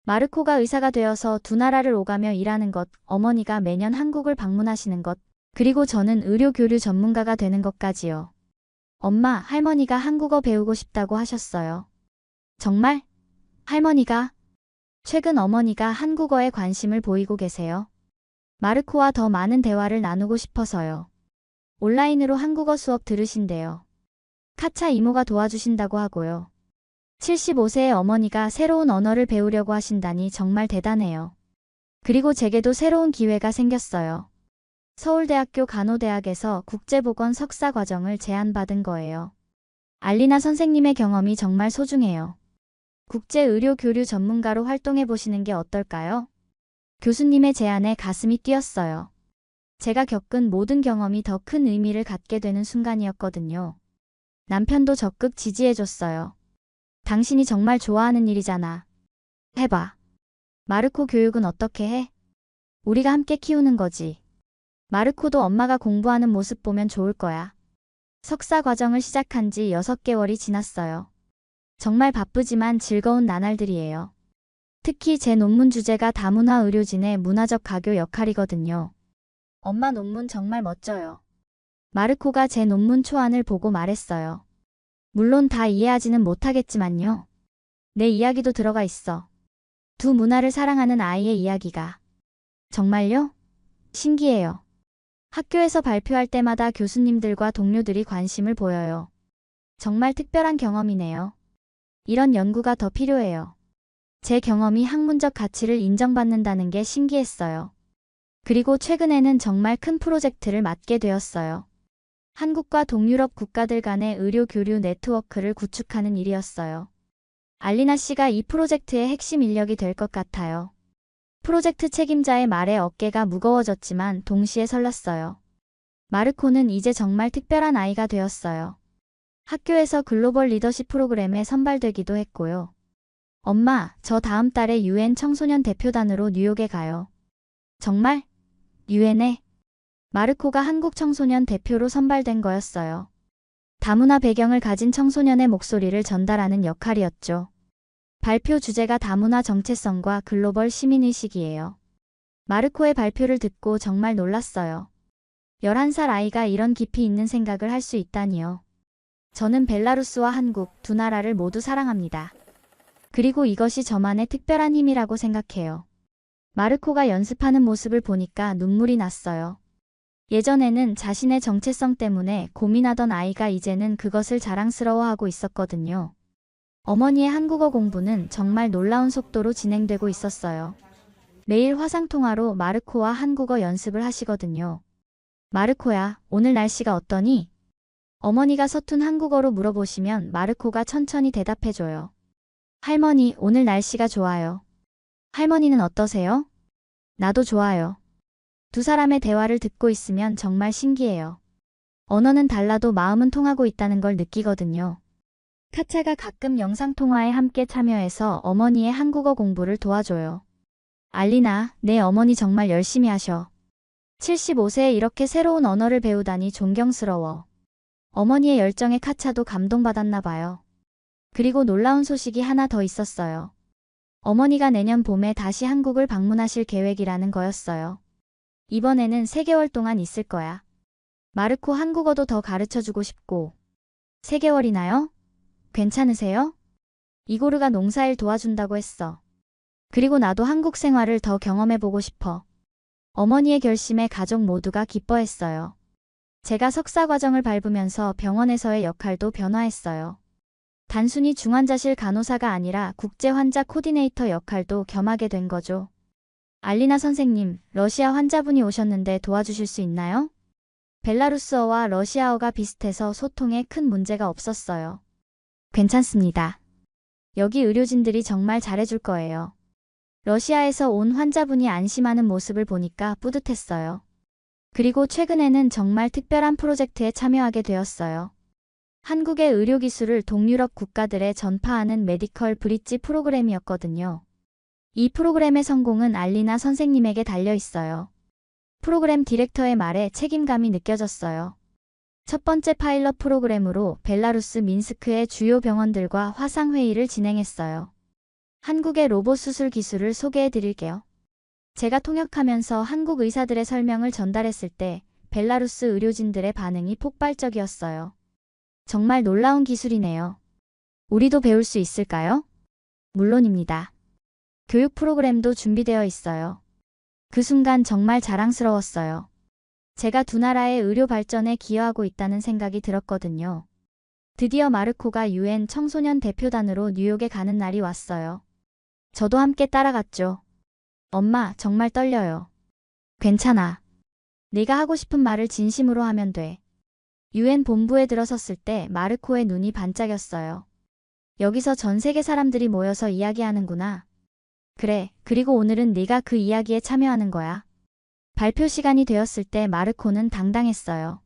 마르코가 의사가 되어서 두 나라를 오가며 일하는 것, 어머니가 매년 한국을 방문하시는 것, 그리고 저는 의료 교류 전문가가 되는 것까지요. 엄마, 할머니가 한국어 배우고 싶다고 하셨어요. 정말? 할머니가? 최근 어머니가 한국어에 관심을 보이고 계세요. 마르코와 더 많은 대화를 나누고 싶어서요. 온라인으로 한국어 수업 들으신대요. 카차 이모가 도와주신다고 하고요. 75세의 어머니가 새로운 언어를 배우려고 하신다니 정말 대단해요. 그리고 제게도 새로운 기회가 생겼어요. 서울대학교 간호대학에서 국제보건 석사 과정을 제안받은 거예요. 알리나 선생님의 경험이 정말 소중해요. 국제의료 교류 전문가로 활동해 보시는 게 어떨까요? 교수님의 제안에 가슴이 뛰었어요. 제가 겪은 모든 경험이 더 큰 의미를 갖게 되는 순간이었거든요. 남편도 적극 지지해줬어요. 당신이 정말 좋아하는 일이잖아. 해봐. 마르코 교육은 어떻게 해? 우리가 함께 키우는 거지. 마르코도 엄마가 공부하는 모습 보면 좋을 거야. 석사 과정을 시작한 지 6개월이 지났어요. 정말 바쁘지만 즐거운 나날들이에요. 특히 제 논문 주제가 다문화 의료진의 문화적 가교 역할이거든요. 엄마 논문 정말 멋져요. 마르코가 제 논문 초안을 보고 말했어요. 물론 다 이해하지는 못하겠지만요. 내 이야기도 들어가 있어. 두 문화를 사랑하는 아이의 이야기가. 정말요? 신기해요. 학교에서 발표할 때마다 교수님들과 동료들이 관심을 보여요. 정말 특별한 경험이네요. 이런 연구가 더 필요해요. 제 경험이 학문적 가치를 인정받는다는 게 신기했어요. 그리고 최근에는 정말 큰 프로젝트를 맡게 되었어요. 한국과 동유럽 국가들 간의 의료 교류 네트워크를 구축하는 일이었어요. 알리나 씨가 이 프로젝트의 핵심 인력이 될 것 같아요. 프로젝트 책임자의 말에 어깨가 무거워졌지만 동시에 설렜어요. 마르코는 이제 정말 특별한 아이가 되었어요. 학교에서 글로벌 리더십 프로그램에 선발되기도 했고요. 엄마, 저 다음 달에 UN 청소년 대표단으로 뉴욕에 가요. 정말? UN에? 마르코가 한국 청소년 대표로 선발된 거였어요. 다문화 배경을 가진 청소년의 목소리를 전달하는 역할이었죠. 발표 주제가 다문화 정체성과 글로벌 시민의식이에요. 마르코의 발표를 듣고 정말 놀랐어요. 11살 아이가 이런 깊이 있는 생각을 할 수 있다니요. 저는 벨라루스와 한국 두 나라를 모두 사랑합니다. 그리고 이것이 저만의 특별한 힘이라고 생각해요. 마르코가 연습하는 모습을 보니까 눈물이 났어요. 예전에는 자신의 정체성 때문에 고민하던 아이가 이제는 그것을 자랑스러워하고 있었거든요. 어머니의 한국어 공부는 정말 놀라운 속도로 진행되고 있었어요. 매일 화상통화로 마르코와 한국어 연습을 하시거든요. 마르코야, 오늘 날씨가 어떠니? 어머니가 서툰 한국어로 물어보시면 마르코가 천천히 대답해줘요. 할머니, 오늘 날씨가 좋아요. 할머니는 어떠세요? 나도 좋아요. 두 사람의 대화를 듣고 있으면 정말 신기해요. 언어는 달라도 마음은 통하고 있다는 걸 느끼거든요. 카차가 가끔 영상통화에 함께 참여해서 어머니의 한국어 공부를 도와줘요. 알리나, 내 어머니 정말 열심히 하셔. 75세에 이렇게 새로운 언어를 배우다니 존경스러워. 어머니의 열정에 카차도 감동받았나 봐요. 그리고 놀라운 소식이 하나 더 있었어요. 어머니가 내년 봄에 다시 한국을 방문하실 계획이라는 거였어요. 이번에는 3개월 동안 있을 거야. 마르코 한국어도 더 가르쳐주고 싶고. 3개월이나요? 괜찮으세요? 이고르가 농사일 도와준다고 했어. 그리고 나도 한국 생활을 더 경험해보고 싶어. 어머니의 결심에 가족 모두가 기뻐했어요. 제가 석사 과정을 밟으면서 병원에서의 역할도 변화했어요. 단순히 중환자실 간호사가 아니라 국제 환자 코디네이터 역할도 겸하게 된 거죠. 알리나 선생님, 러시아 환자분이 오셨는데 도와주실 수 있나요? 벨라루스어와 러시아어가 비슷해서 소통에 큰 문제가 없었어요. 괜찮습니다. 여기 의료진들이 정말 잘해줄 거예요. 러시아에서 온 환자분이 안심하는 모습을 보니까 뿌듯했어요. 그리고 최근에는 정말 특별한 프로젝트에 참여하게 되었어요. 한국의 의료기술을 동유럽 국가들에 전파하는 메디컬 브릿지 프로그램이었거든요. 이 프로그램의 성공은 알리나 선생님에게 달려 있어요. 프로그램 디렉터의 말에 책임감이 느껴졌어요. 첫 번째 파일럿 프로그램으로 벨라루스 민스크의 주요 병원들과 화상회의를 진행했어요. 한국의 로봇 수술 기술을 소개해 드릴게요. 제가 통역하면서 한국 의사들의 설명을 전달했을 때 벨라루스 의료진들의 반응이 폭발적이었어요. 정말 놀라운 기술이네요. 우리도 배울 수 있을까요? 물론입니다. 교육 프로그램도 준비되어 있어요. 그 순간 정말 자랑스러웠어요. 제가 두 나라의 의료 발전에 기여하고 있다는 생각이 들었거든요. 드디어 마르코가 UN 청소년 대표단으로 뉴욕에 가는 날이 왔어요. 저도 함께 따라갔죠. 엄마, 정말 떨려요. 괜찮아. 네가 하고 싶은 말을 진심으로 하면 돼. UN 본부에 들어섰을 때 마르코의 눈이 반짝였어요. 여기서 전 세계 사람들이 모여서 이야기하는구나. 그래, 그리고 오늘은 네가 그 이야기에 참여하는 거야. 발표 시간이 되었을 때 마르코는 당당했어요.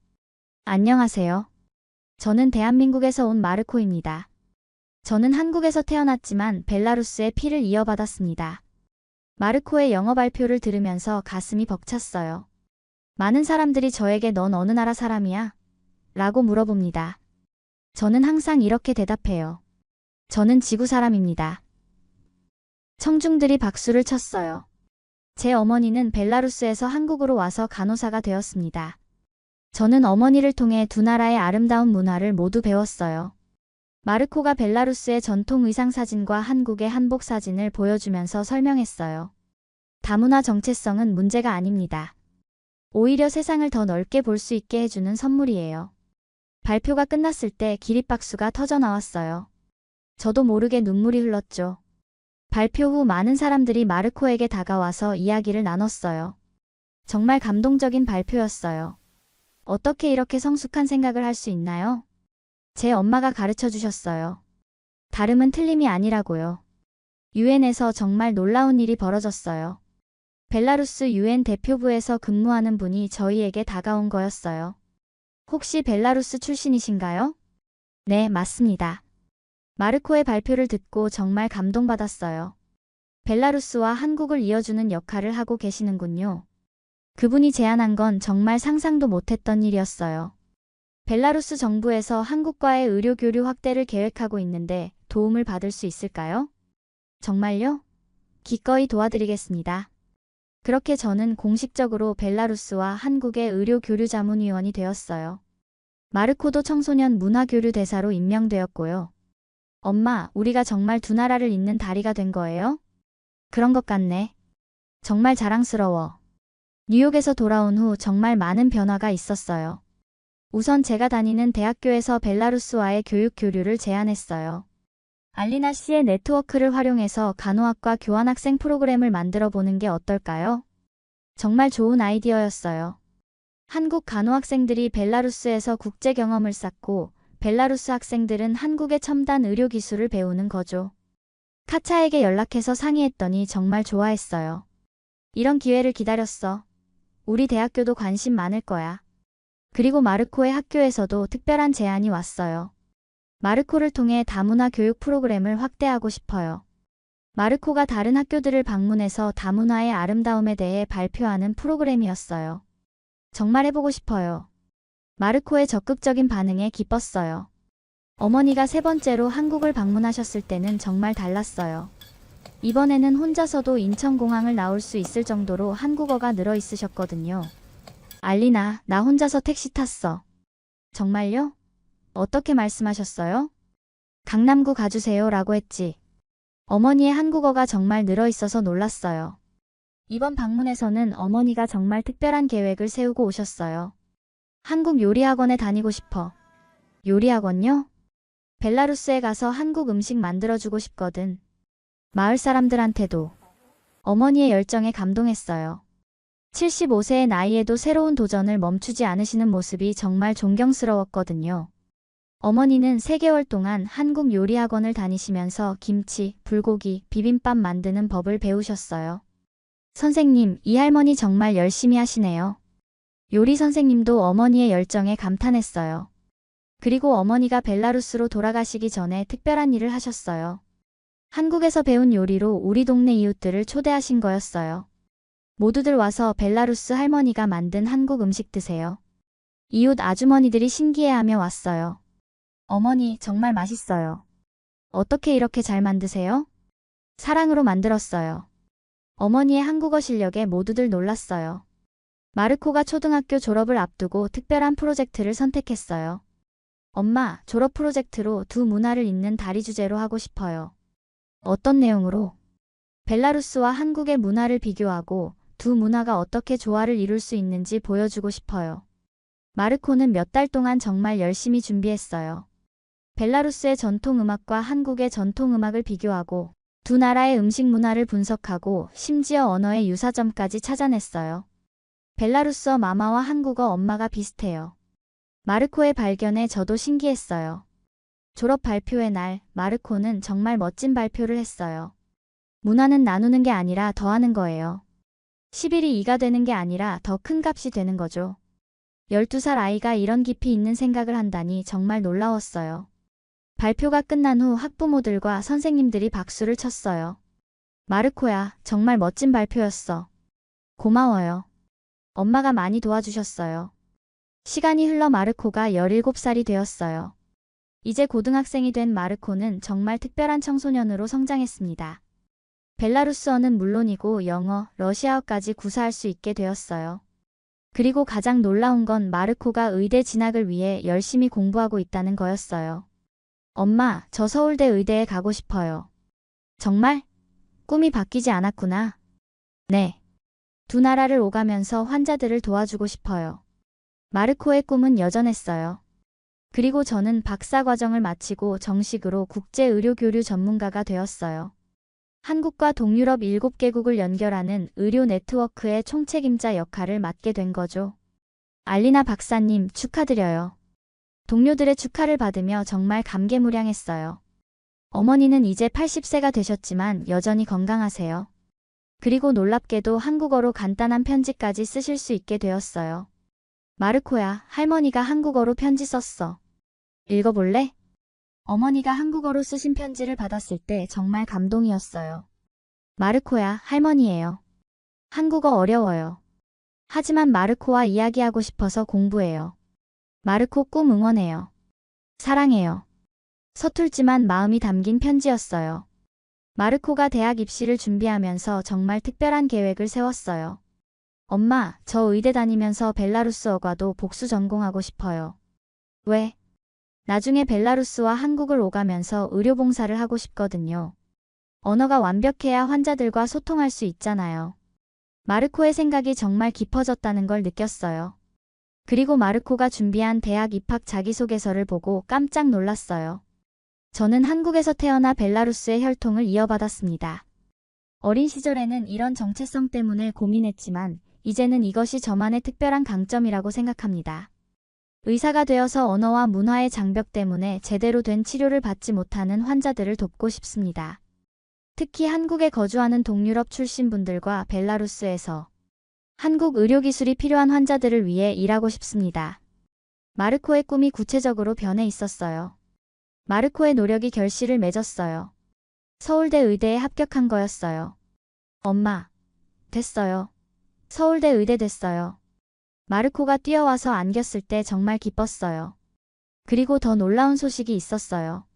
안녕하세요. 저는 대한민국에서 온 마르코입니다. 저는 한국에서 태어났지만 벨라루스의 피를 이어받았습니다. 마르코의 영어 발표를 들으면서 가슴이 벅찼어요. 많은 사람들이 저에게 넌 어느 나라 사람이야? 라고 물어봅니다. 저는 항상 이렇게 대답해요. 저는 지구 사람입니다. 청중들이 박수를 쳤어요. 제 어머니는 벨라루스에서 한국으로 와서 간호사가 되었습니다. 저는 어머니를 통해 두 나라의 아름다운 문화를 모두 배웠어요. 마르코가 벨라루스의 전통 의상 사진과 한국의 한복 사진을 보여주면서 설명했어요. 다문화 정체성은 문제가 아닙니다. 오히려 세상을 더 넓게 볼 수 있게 해주는 선물이에요. 발표가 끝났을 때 기립박수가 터져 나왔어요. 저도 모르게 눈물이 흘렀죠. 발표 후 많은 사람들이 마르코에게 다가와서 이야기를 나눴어요. 정말 감동적인 발표였어요. 어떻게 이렇게 성숙한 생각을 할 수 있나요? 제 엄마가 가르쳐 주셨어요. 다름은 틀림이 아니라고요. 유엔에서 정말 놀라운 일이 벌어졌어요. 벨라루스 유엔 대표부에서 근무하는 분이 저희에게 다가온 거였어요. 혹시 벨라루스 출신이신가요? 네, 맞습니다. 마르코의 발표를 듣고 정말 감동받았어요. 벨라루스와 한국을 이어주는 역할을 하고 계시는군요. 그분이 제안한 건 정말 상상도 못했던 일이었어요. 벨라루스 정부에서 한국과의 의료 교류 확대를 계획하고 있는데 도움을 받을 수 있을까요? 정말요? 기꺼이 도와드리겠습니다. 그렇게 저는 공식적으로 벨라루스와 한국의 의료 교류 자문위원이 되었어요. 마르코도 청소년 문화교류 대사로 임명되었고요. 엄마, 우리가 정말 두 나라를 잇는 다리가 된 거예요? 그런 것 같네. 정말 자랑스러워. 뉴욕에서 돌아온 후 정말 많은 변화가 있었어요. 우선 제가 다니는 대학교에서 벨라루스와의 교육 교류를 제안했어요. 알리나 씨의 네트워크를 활용해서 간호학과 교환학생 프로그램을 만들어 보는 게 어떨까요? 정말 좋은 아이디어였어요. 한국 간호학생들이 벨라루스에서 국제 경험을 쌓고 벨라루스 학생들은 한국의 첨단 의료 기술을 배우는 거죠. 카차에게 연락해서 상의했더니 정말 좋아했어요. 이런 기회를 기다렸어. 우리 대학교도 관심 많을 거야. 그리고 마르코의 학교에서도 특별한 제안이 왔어요. 마르코를 통해 다문화 교육 프로그램을 확대하고 싶어요. 마르코가 다른 학교들을 방문해서 다문화의 아름다움에 대해 발표하는 프로그램이었어요. 정말 해보고 싶어요. 마르코의 적극적인 반응에 기뻤어요. 어머니가 세 번째로 한국을 방문하셨을 때는 정말 달랐어요. 이번에는 혼자서도 인천공항을 나올 수 있을 정도로 한국어가 늘어 있으셨거든요. 알리나, 나 혼자서 택시 탔어. 정말요? 어떻게 말씀하셨어요? 강남구 가주세요 라고 했지. 어머니의 한국어가 정말 늘어 있어서 놀랐어요. 이번 방문에서는 어머니가 정말 특별한 계획을 세우고 오셨어요. 한국 요리학원에 다니고 싶어. 요리학원요? 벨라루스에 가서 한국 음식 만들어주고 싶거든. 마을 사람들한테도. 어머니의 열정에 감동했어요. 75세의 나이에도 새로운 도전을 멈추지 않으시는 모습이 정말 존경스러웠거든요. 어머니는 3개월 동안 한국 요리학원을 다니시면서 김치, 불고기, 비빔밥 만드는 법을 배우셨어요. 선생님, 이 할머니 정말 열심히 하시네요. 요리 선생님도 어머니의 열정에 감탄했어요. 그리고 어머니가 벨라루스로 돌아가시기 전에 특별한 일을 하셨어요. 한국에서 배운 요리로 우리 동네 이웃들을 초대하신 거였어요. 모두들 와서 벨라루스 할머니가 만든 한국 음식 드세요. 이웃 아주머니들이 신기해하며 왔어요. 어머니, 정말 맛있어요. 어떻게 이렇게 잘 만드세요? 사랑으로 만들었어요. 어머니의 한국어 실력에 모두들 놀랐어요. 마르코가 초등학교 졸업을 앞두고 특별한 프로젝트를 선택했어요. 엄마, 졸업 프로젝트로 두 문화를 잇는 다리 주제로 하고 싶어요. 어떤 내용으로? 벨라루스와 한국의 문화를 비교하고 두 문화가 어떻게 조화를 이룰 수 있는지 보여주고 싶어요. 마르코는 몇 달 동안 정말 열심히 준비했어요. 벨라루스의 전통 음악과 한국의 전통 음악을 비교하고 두 나라의 음식 문화를 분석하고 심지어 언어의 유사점까지 찾아냈어요. 벨라루스어 마마와 한국어 엄마가 비슷해요. 마르코의 발견에 저도 신기했어요. 졸업 발표의 날, 마르코는 정말 멋진 발표를 했어요. 문화는 나누는 게 아니라 더하는 거예요. 10일이 2가 되는 게 아니라 더 큰 값이 되는 거죠. 12살 아이가 이런 깊이 있는 생각을 한다니 정말 놀라웠어요. 발표가 끝난 후 학부모들과 선생님들이 박수를 쳤어요. 마르코야, 정말 멋진 발표였어. 고마워요. 엄마가 많이 도와주셨어요. 시간이 흘러 마르코가 17살이 되었어요. 이제 고등학생이 된 마르코는 정말 특별한 청소년으로 성장했습니다. 벨라루스어는 물론이고 영어, 러시아어까지 구사할 수 있게 되었어요. 그리고 가장 놀라운 건 마르코가 의대 진학을 위해 열심히 공부하고 있다는 거였어요. 엄마, 저 서울대 의대에 가고 싶어요. 정말? 꿈이 바뀌지 않았구나. 네. 두 나라를 오가면서 환자들을 도와주고 싶어요. 마르코의 꿈은 여전했어요. 그리고 저는 박사 과정을 마치고 정식으로 국제의료교류 전문가가 되었어요. 한국과 동유럽 7개국을 연결하는 의료 네트워크의 총책임자 역할을 맡게 된 거죠. 알리나 박사님, 축하드려요. 동료들의 축하를 받으며 정말 감개무량했어요. 어머니는 이제 80세가 되셨지만 여전히 건강하세요. 그리고 놀랍게도 한국어로 간단한 편지까지 쓰실 수 있게 되었어요. 마르코야, 할머니가 한국어로 편지 썼어. 읽어볼래? 어머니가 한국어로 쓰신 편지를 받았을 때 정말 감동이었어요. 마르코야, 할머니예요. 한국어 어려워요. 하지만 마르코와 이야기하고 싶어서 공부해요. 마르코 꿈 응원해요. 사랑해요. 서툴지만 마음이 담긴 편지였어요. 마르코가 대학 입시를 준비하면서 정말 특별한 계획을 세웠어요. 엄마, 저 의대 다니면서 벨라루스어과도 복수 전공하고 싶어요. 왜? 나중에 벨라루스와 한국을 오가면서 의료봉사를 하고 싶거든요. 언어가 완벽해야 환자들과 소통할 수 있잖아요. 마르코의 생각이 정말 깊어졌다는 걸 느꼈어요. 그리고 마르코가 준비한 대학 입학 자기소개서를 보고 깜짝 놀랐어요. 저는 한국에서 태어나 벨라루스의 혈통을 이어받았습니다. 어린 시절에는 이런 정체성 때문에 고민했지만 이제는 이것이 저만의 특별한 강점이라고 생각합니다. 의사가 되어서 언어와 문화의 장벽 때문에 제대로 된 치료를 받지 못하는 환자들을 돕고 싶습니다. 특히 한국에 거주하는 동유럽 출신 분들과 벨라루스에서 한국 의료기술이 필요한 환자들을 위해 일하고 싶습니다. 마르코의 꿈이 구체적으로 변해 있었어요. 마르코의 노력이 결실을 맺었어요. 서울대 의대에 합격한 거였어요. 엄마, 됐어요. 서울대 의대 됐어요. 마르코가 뛰어와서 안겼을 때 정말 기뻤어요. 그리고 더 놀라운 소식이 있었어요.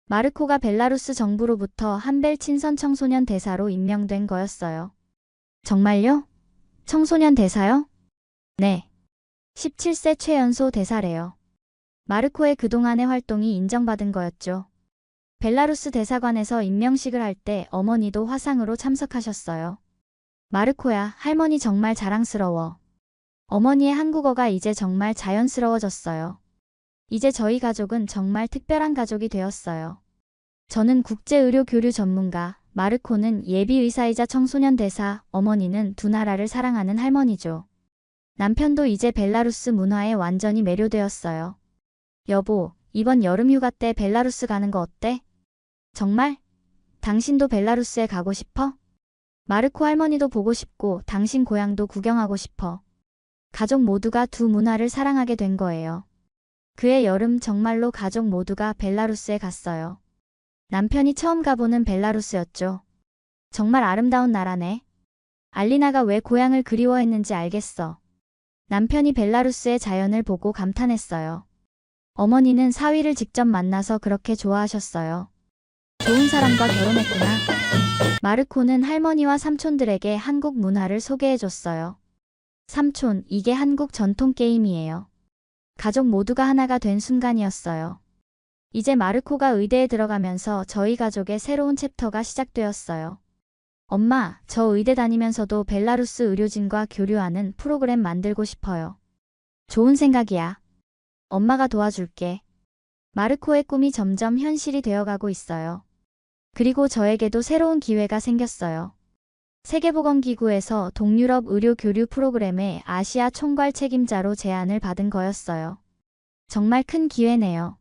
마르코가 벨라루스 정부로부터 한벨 친선 청소년 대사로 임명된 거였어요. 정말요? 청소년 대사요? 네. 17세 최연소 대사래요. 마르코의 그동안의 활동이 인정받은 거였죠. 벨라루스 대사관에서 임명식을 할 때 어머니도 화상으로 참석하셨어요. 마르코야, 할머니 정말 자랑스러워. 어머니의 한국어가 이제 정말 자연스러워졌어요. 이제 저희 가족은 정말 특별한 가족이 되었어요. 저는 국제의료교류 전문가, 마르코는 예비의사이자 청소년 대사, 어머니는 두 나라를 사랑하는 할머니죠. 남편도 이제 벨라루스 문화에 완전히 매료되었어요. 여보, 이번 여름 휴가 때 벨라루스 가는 거 어때? 정말? 당신도 벨라루스에 가고 싶어? 마르코 할머니도 보고 싶고 당신 고향도 구경하고 싶어. 가족 모두가 두 문화를 사랑하게 된 거예요. 그해 여름 정말로 가족 모두가 벨라루스에 갔어요. 남편이 처음 가보는 벨라루스였죠. 정말 아름다운 나라네. 알리나가 왜 고향을 그리워했는지 알겠어. 남편이 벨라루스의 자연을 보고 감탄했어요. 어머니는 사위를 직접 만나서 그렇게 좋아하셨어요. 좋은 사람과 결혼했구나. 마르코는 할머니와 삼촌들에게 한국 문화를 소개해줬어요. 삼촌, 이게 한국 전통 게임이에요. 가족 모두가 하나가 된 순간이었어요. 이제 마르코가 의대에 들어가면서 저희 가족의 새로운 챕터가 시작되었어요. 엄마, 저 의대 다니면서도 벨라루스 의료진과 교류하는 프로그램 만들고 싶어요. 좋은 생각이야. 엄마가 도와줄게. 마르코의 꿈이 점점 현실이 되어가고 있어요. 그리고 저에게도 새로운 기회가 생겼어요. 세계보건기구에서 동유럽 의료 교류 프로그램의 아시아 총괄 책임자로 제안을 받은 거였어요. 정말 큰 기회네요.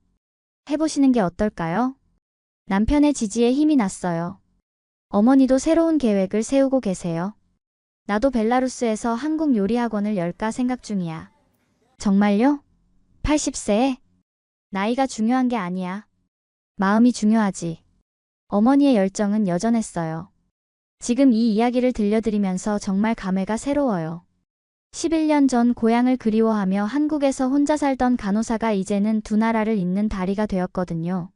해보시는 게 어떨까요? 남편의 지지에 힘이 났어요. 어머니도 새로운 계획을 세우고 계세요. 나도 벨라루스에서 한국 요리 학원을 열까 생각 중이야. 정말요? 80세에? 나이가 중요한 게 아니야. 마음이 중요하지. 어머니의 열정은 여전했어요. 지금 이 이야기를 들려드리면서 정말 감회가 새로워요. 11년 전 고향을 그리워하며 한국에서 혼자 살던 간호사가 이제는 두 나라를 잇는 다리가 되었거든요.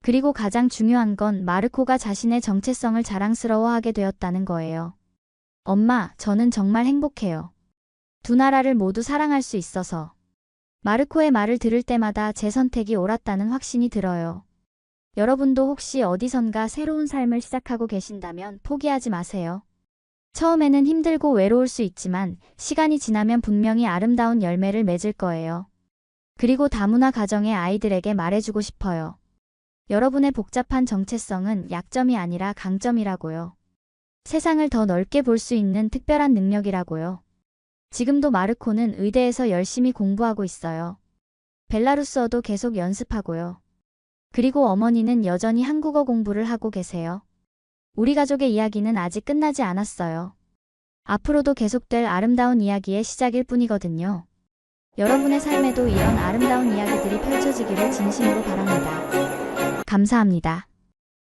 그리고 가장 중요한 건 마르코가 자신의 정체성을 자랑스러워하게 되었다는 거예요. 엄마, 저는 정말 행복해요. 두 나라를 모두 사랑할 수 있어서. 마르코의 말을 들을 때마다 제 선택이 옳았다는 확신이 들어요. 여러분도 혹시 어디선가 새로운 삶을 시작하고 계신다면 포기하지 마세요. 처음에는 힘들고 외로울 수 있지만 시간이 지나면 분명히 아름다운 열매를 맺을 거예요. 그리고 다문화 가정의 아이들에게 말해주고 싶어요. 여러분의 복잡한 정체성은 약점이 아니라 강점이라고요. 세상을 더 넓게 볼 수 있는 특별한 능력이라고요. 지금도 마르코는 의대에서 열심히 공부하고 있어요. 벨라루스어도 계속 연습하고요. 그리고 어머니는 여전히 한국어 공부를 하고 계세요. 우리 가족의 이야기는 아직 끝나지 않았어요. 앞으로도 계속될 아름다운 이야기의 시작일 뿐이거든요. 여러분의 삶에도 이런 아름다운 이야기들이 펼쳐지기를 진심으로 바랍니다. 감사합니다.